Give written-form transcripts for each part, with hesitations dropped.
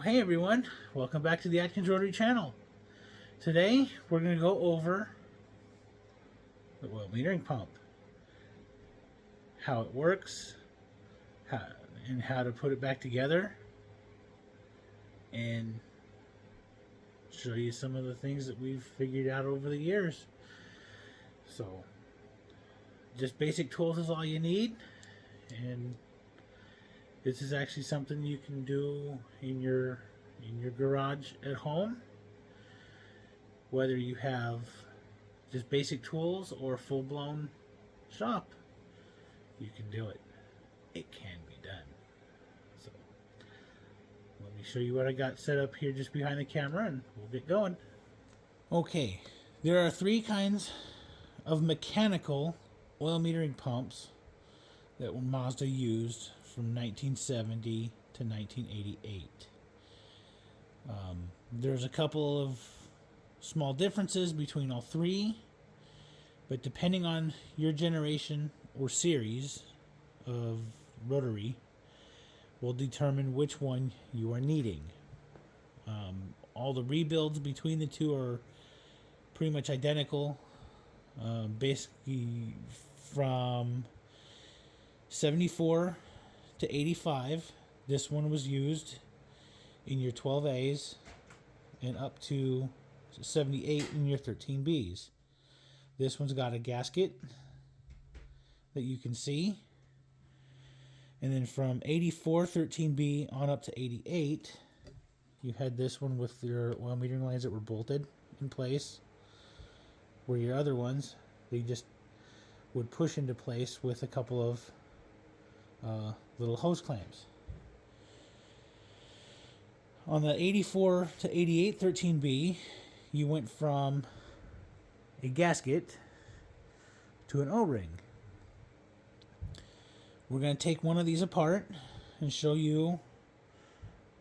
Hey everyone, welcome back to the Atkins Rotary channel. Today we're going to go over the oil metering pump, how it works, and how to put it back together, and show you some of the things that we've figured out over the years. So, just basic tools is all you need, and this is actually something you can do in your garage at home, whether you have just basic tools or a full-blown shop. You can do it. It can be done. So let me show you what I got set up here just behind the camera and we'll get going. Okay, there are three kinds of mechanical oil metering pumps that Mazda used from 1970 to 1988. There's a couple of small differences between all three, but depending on your generation or series of rotary will determine which one you are needing. All the rebuilds between the two are pretty much identical. Basically from 74 to 85, this one was used in your 12As and up to 78 in your 13Bs. This one's got a gasket that you can see. And then from 84 13B on up to 88, you had this one with your oil metering lines that were bolted in place, where your other ones, they just would push into place with a couple of little hose clamps. On the 84 to 88 13B, you went from a gasket to an O-ring. We're going to take one of these apart and show you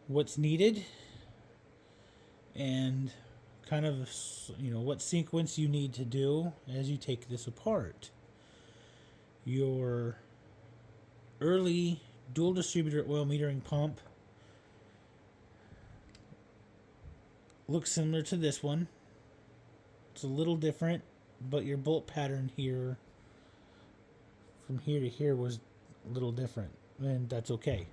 what's needed and kind of, what sequence you need to do as you take this apart. Your early dual distributor oil metering pump looks similar to this one. It's a little different, but your bolt pattern here from here to here was a little different, and that's okay.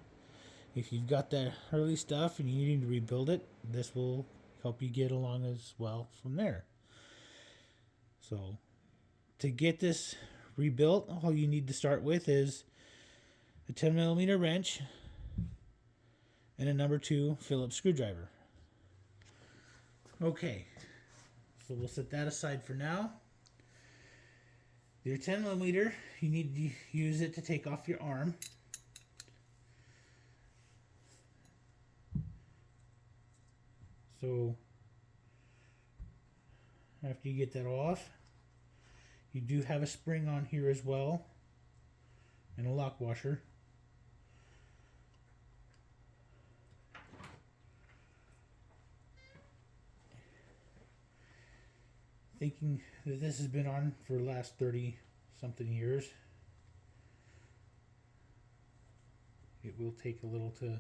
If you've got that early stuff and you need to rebuild it, this will help you get along as well from there. So to get this rebuilt, all you need to start with is a 10mm wrench and a number 2 Phillips screwdriver. Okay, so we'll set that aside for now. Your 10mm, you need to use it to take off your arm. So after you get that off, you do have a spring on here as well, and a lock washer. Thinking that this has been on for the last 30 something years, it will take a little to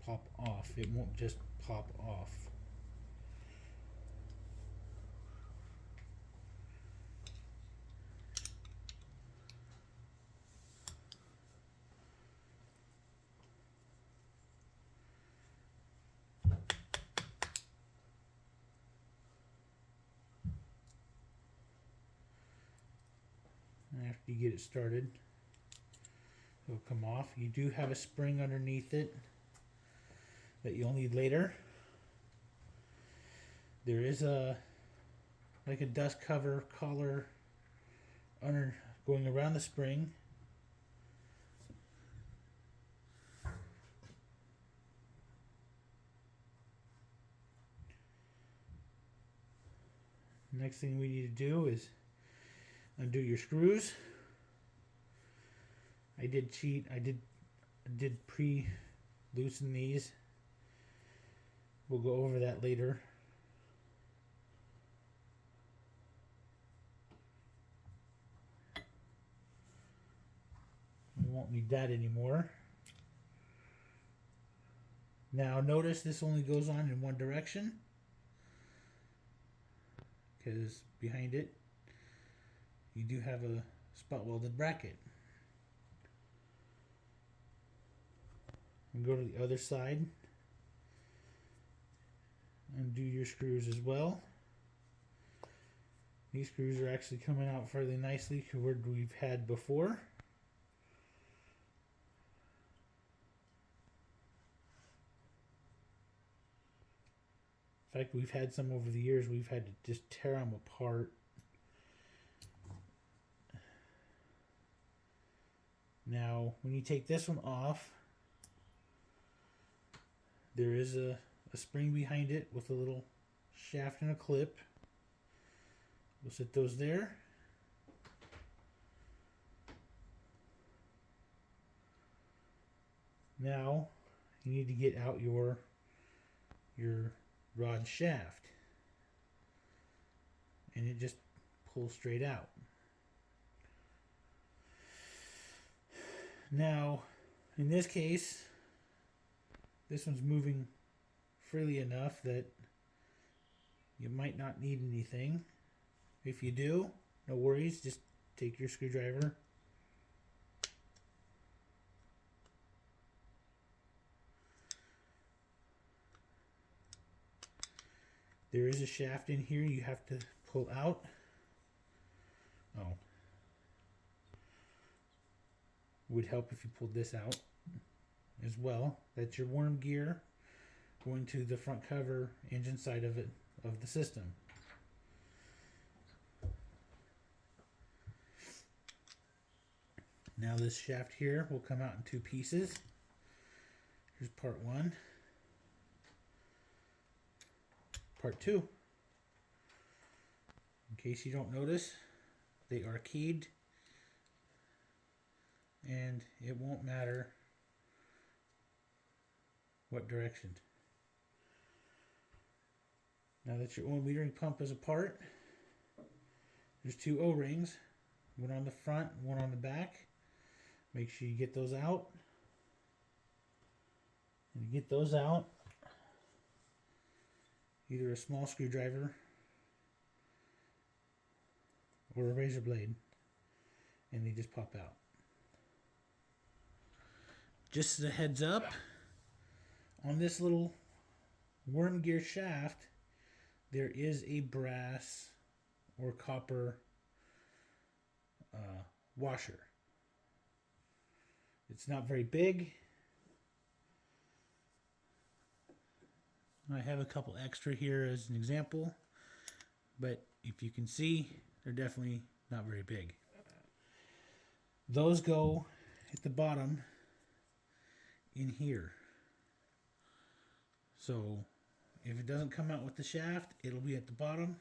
pop off. It won't just pop off. After you get it started, it'll come off. You do have a spring underneath it that you'll need later. There is like a dust cover collar under going around the spring. Next thing we need to do is undo your screws. I did cheat. I did pre-loosen these. We'll go over that later. We won't need that anymore. Now notice this only goes on in one direction, because behind it you do have a spot welded bracket. And go to the other side, undo your screws as well. These screws are actually coming out fairly nicely to where we've had before. In fact, we've had some over the years, we've had to just tear them apart. Now, when you take this one off, there is a spring behind it with a little shaft and a clip. We'll set those there. Now, you need to get out your rod shaft, and it just pulls straight out. Now, in this case, this one's moving freely enough that you might not need anything. If you do, no worries, just take your screwdriver, there is a shaft in here you have to pull out. Would help if you pulled this out as well. That's your worm gear going to the front cover engine side of the system. Now this shaft here will come out in two pieces. Here's part one. Part two. In case you don't notice, they are keyed, and it won't matter what direction. Now that your oil metering pump is apart, there's two O-rings, one on the front, one on the back. Make sure you get those out. And you get those out, either a small screwdriver or a razor blade, and they just pop out. Just as a heads up, on this little worm gear shaft, there is a brass or copper washer. It's not very big. I have a couple extra here as an example, but if you can see, they're definitely not very big. Those go at the bottom in here. So if it doesn't come out with the shaft, it'll be at the bottom.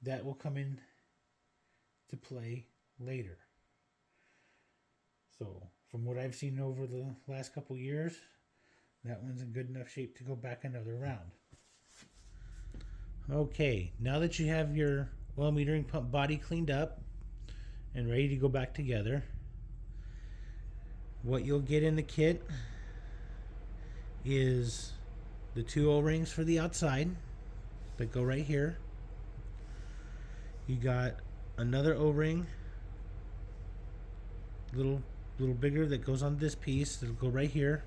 That will come in to play later. So from what I've seen over the last couple years, that one's in good enough shape to go back another round. Okay, now that you have your oil metering pump body cleaned up and ready to go back together, what you'll get in the kit is the two O-rings for the outside that go right here. You got another O-ring, little bigger, that goes on this piece. That'll go right here.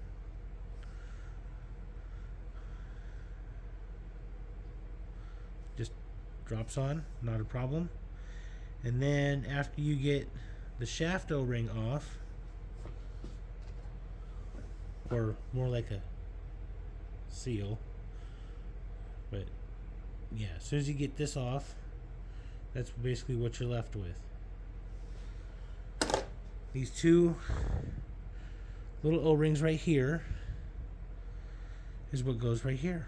Just drops on, not a problem. And then after you get the shaft O-ring off, or more like a seal, but yeah, as soon as you get this off, that's basically what you're left with. These two little O-rings right here is what goes right here.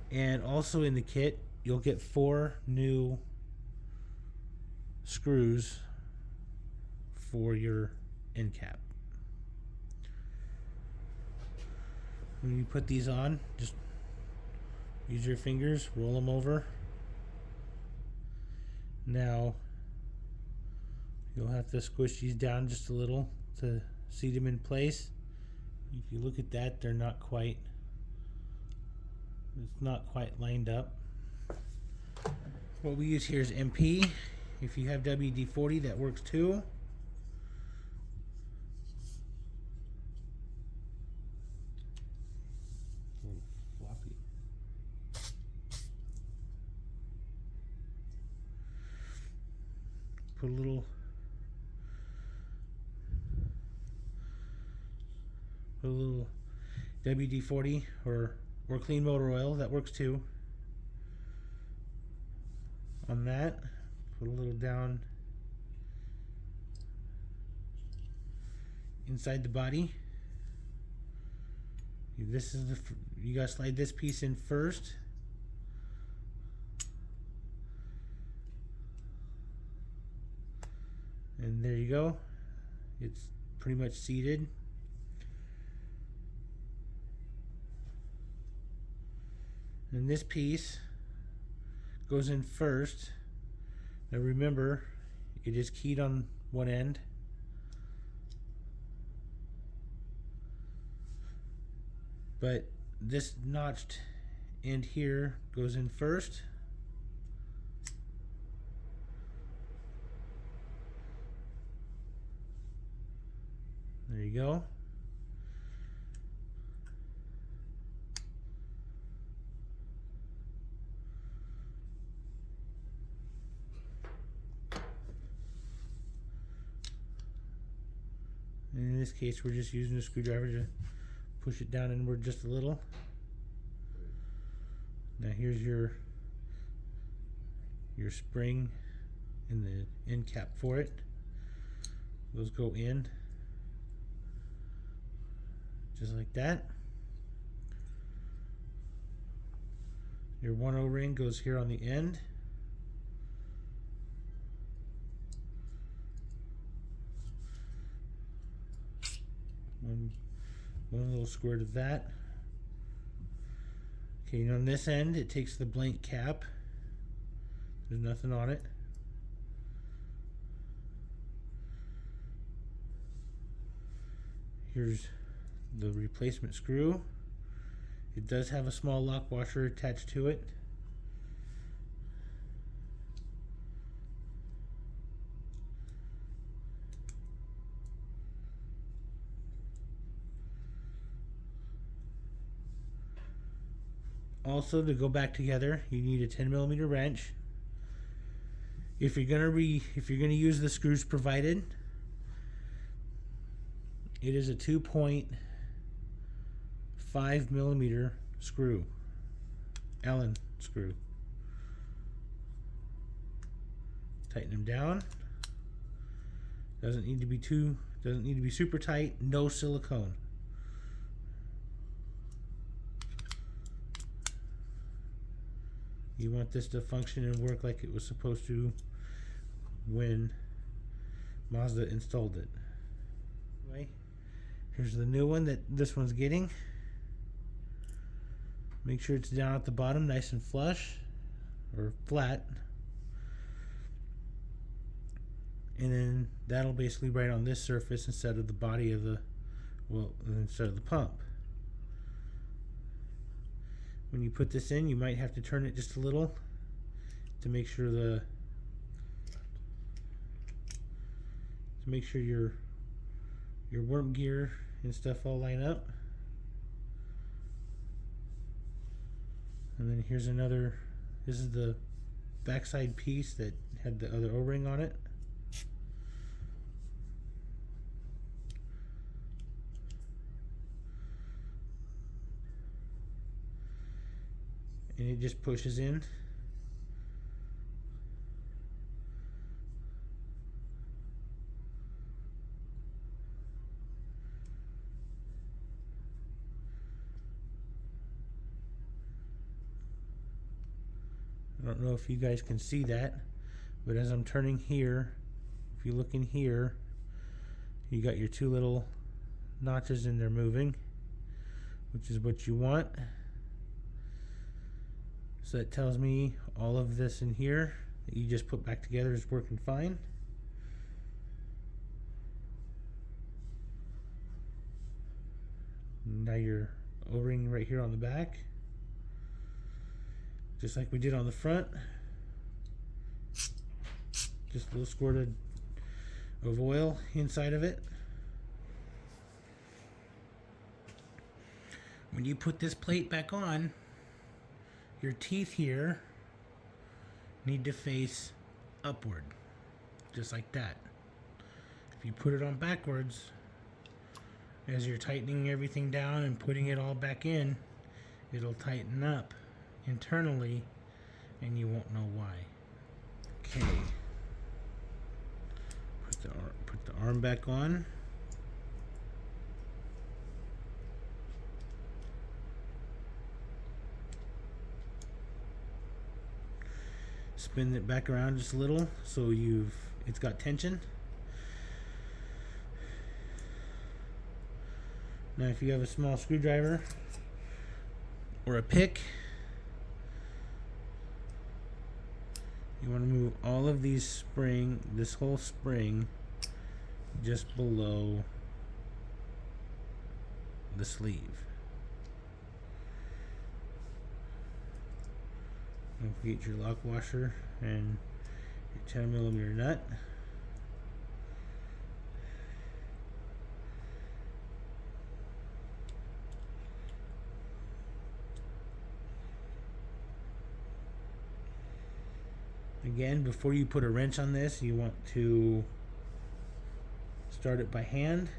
And also in the kit, you'll get 4 new screws for your end cap. When you put these on, just use your fingers, roll them over. Now, you'll have to squish these down just a little to seat them in place. If you look at that, they're not quite, it's not quite lined up. What we use here is MP. If you have WD-40, that works too. Floppy. Put a little WD-40 or clean motor oil, that works too. On that, put a little down inside the body. This is you gotta slide this piece in first. And there you go. It's pretty much seated. And this piece goes in first. Now remember, it is keyed on one end. But this notched end here goes in first. There you go. In this case, we're just using a screwdriver to push it down inward just a little. Now here's your spring and the end cap for it. Those go in just like that. Your one O-ring goes here on the end. One little squirt of that. Okay, and on this end, it takes the blank cap. There's nothing on it. Here's the replacement screw. It does have a small lock washer attached to it. Also, to go back together, you need a 10mm wrench. If you're gonna use the screws provided, it is a 2.5mm screw, Allen screw. Tighten them down. Doesn't need to be super tight. No silicone. You want this to function and work like it was supposed to when Mazda installed it. Anyway, here's the new one that this one's getting. Make sure it's down at the bottom, nice and flush or flat. And then that'll basically ride on this surface instead of the body of the, instead of the pump. When you put this in, you might have to turn it just a little to make sure your worm gear and stuff all line up. And then here's another, this is the backside piece that had the other O-ring on it. And it just pushes in. I don't know if you guys can see that, but as I'm turning here, if you look in here, you got your two little notches in there moving, which is what you want. So that tells me all of this in here that you just put back together is working fine. right here on the back, just like we did on the front. Just a little squirt of oil inside of it. When you put this plate back on, your teeth here need to face upward, just like that. If you put it on backwards, as you're tightening everything down and putting it all back in, it'll tighten up internally and you won't know why. Okay. Put the arm back on. Spin it back around just a little so it's got tension. Now if you have a small screwdriver or a pick, you want to move all of this whole spring just below the sleeve. Don't forget your lock washer and your 10mm nut. Again, before you put a wrench on this, you want to start it by hand.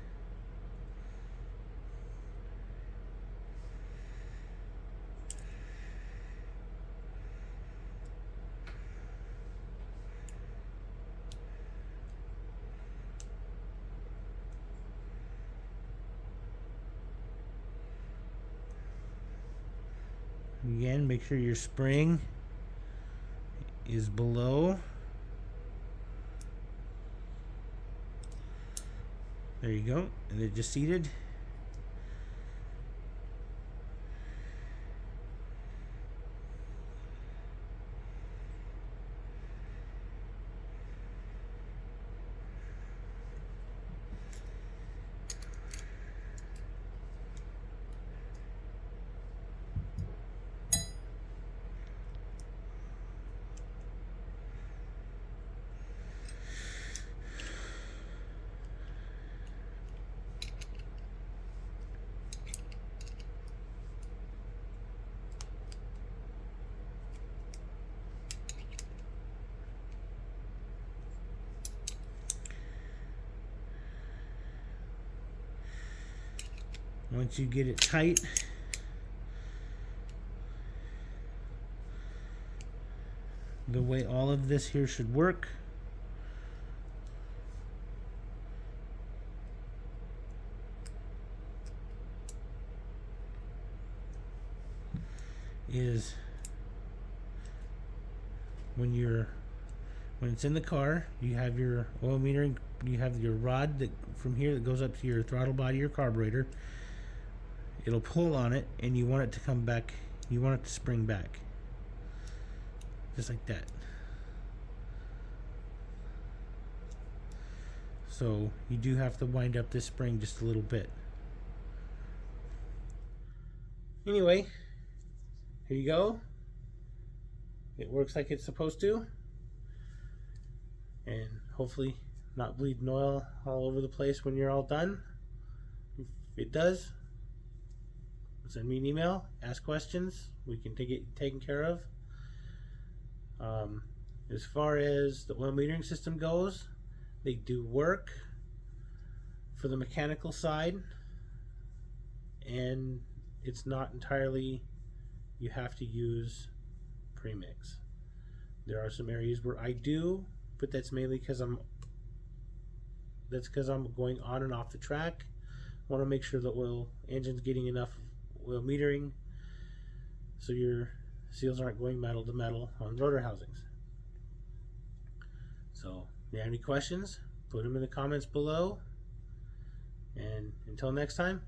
Again, make sure your spring is below. There you go, and they're just seated. Once you get it tight, the way all of this here should work is when it's in the car, you have your oil metering, you have your rod that from here that goes up to your throttle body or carburetor. It'll pull on it and you want it to come back, you want it to spring back. Just like that. So you do have to wind up this spring just a little bit. Anyway, here you go. It works like it's supposed to. And hopefully not bleeding oil all over the place when you're all done. If it does, send me an email, ask questions, we can take it taken care of. As far as the oil metering system goes, they do work for the mechanical side, and it's not entirely you have to use premix. There are some areas where I do, but that's mainly because I'm going on and off the track. I want to make sure the engine's getting enough oil metering so your seals aren't going metal to metal on rotor housings. So if you have any questions, put them in the comments below, and until next time,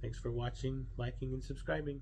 thanks for watching, liking, and subscribing.